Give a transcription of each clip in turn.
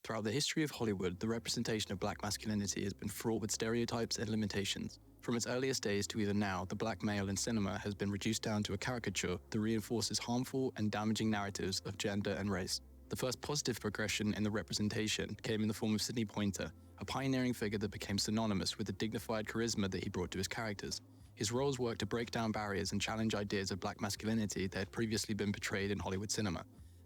Throughout the history of Hollywood, the representation of black masculinity has been fraught with stereotypes and limitations. From its earliest days to even now, the black male in cinema has been reduced down to a caricature that reinforces harmful and damaging narratives of gender and race. The first positive progression in the representation came in the form of Sidney Poitier, a pioneering figure that became synonymous with the dignified charisma that he brought to his characters. His roles worked to break down barriers and challenge ideas of black masculinity that had previously been portrayed in Hollywood cinema.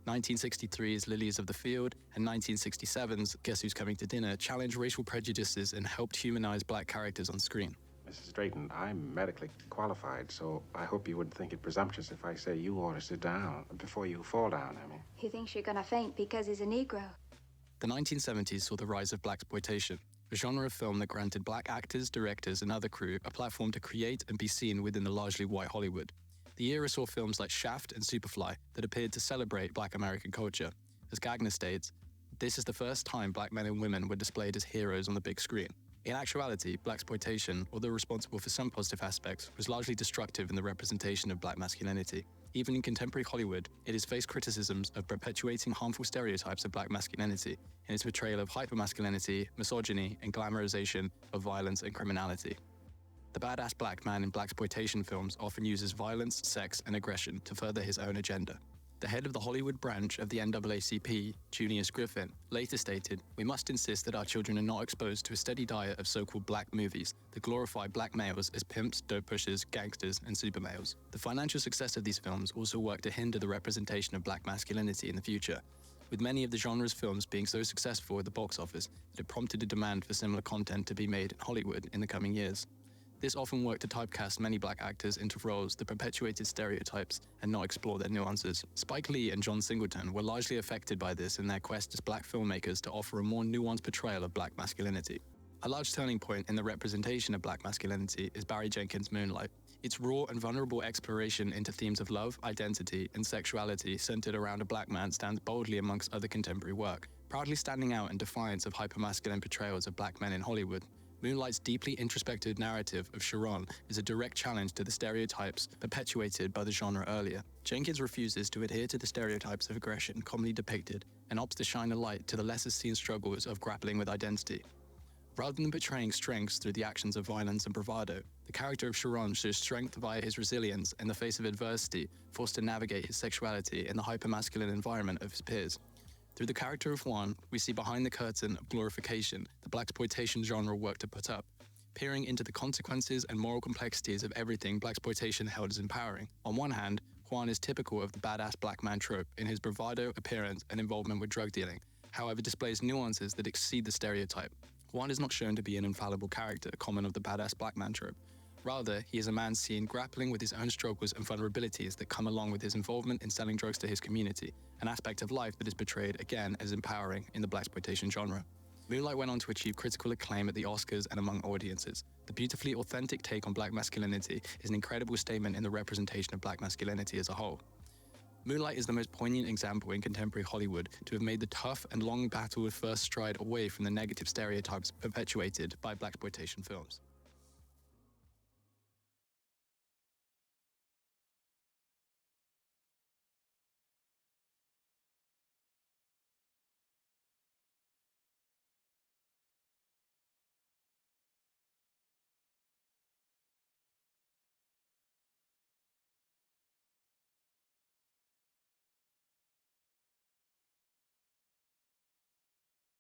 1963's Lilies of the Field and 1967's Guess Who's Coming to Dinner challenged racial prejudices and helped humanize black characters on screen. Mrs. Drayton, I'm medically qualified, so I hope you wouldn't think it presumptuous if I say you ought to sit down before you fall down, I mean. He thinks you're gonna faint because he's a Negro. The 1970s saw the rise of blaxploitation, a genre of film that granted black actors, directors, and other crew a platform to create and be seen within the largely white Hollywood. The era saw films like Shaft and Superfly that appeared to celebrate black American culture. As Gagner states, this is the first time black men and women were displayed as heroes on the big screen. In actuality, blaxploitation, although responsible for some positive aspects, was largely destructive in the representation of black masculinity. Even in contemporary Hollywood, it has faced criticisms of perpetuating harmful stereotypes of black masculinity in its portrayal of hypermasculinity, misogyny, and glamorization of violence and criminality. The badass black man in blaxploitation films often uses violence, sex, and aggression to further his own agenda. The head of the Hollywood branch of the NAACP, Junius Griffin, later stated, "We must insist that our children are not exposed to a steady diet of so-called black movies that glorify black males as pimps, dope pushers, gangsters, and super males." The financial success of these films also worked to hinder the representation of black masculinity in the future, with many of the genre's films being so successful at the box office that it prompted a demand for similar content to be made in Hollywood in the coming years. This often worked to typecast many black actors into roles that perpetuated stereotypes and not explore their nuances. Spike Lee and John Singleton were largely affected by this in their quest as black filmmakers to offer a more nuanced portrayal of black masculinity. A large turning point in the representation of black masculinity is Barry Jenkins' Moonlight. Its raw and vulnerable exploration into themes of love, identity, and sexuality centered around a black man stands boldly amongst other contemporary work. Proudly standing out in defiance of hypermasculine portrayals of black men in Hollywood, Moonlight's deeply introspective narrative of Chiron is a direct challenge to the stereotypes perpetuated by the genre earlier. Jenkins refuses to adhere to the stereotypes of aggression commonly depicted and opts to shine a light to the lesser-seen struggles of grappling with identity. Rather than portraying strengths through the actions of violence and bravado, the character of Chiron shows strength via his resilience in the face of adversity, forced to navigate his sexuality in the hypermasculine environment of his peers. Through the character of Juan, we see behind the curtain of glorification the blaxploitation genre worked to put up, peering into the consequences and moral complexities of everything blaxploitation held as empowering. On one hand, Juan is typical of the badass black man trope in his bravado, appearance, and involvement with drug dealing, however displays nuances that exceed the stereotype. Juan is not shown to be an infallible character common of the badass black man trope. Rather, he is a man seen grappling with his own struggles and vulnerabilities that come along with his involvement in selling drugs to his community, an aspect of life that is portrayed again as empowering in the blaxploitation genre. Moonlight went on to achieve critical acclaim at the Oscars and among audiences. The beautifully authentic take on black masculinity is an incredible statement in the representation of black masculinity as a whole. Moonlight is the most poignant example in contemporary Hollywood to have made the tough and long battle first stride away from the negative stereotypes perpetuated by blaxploitation films.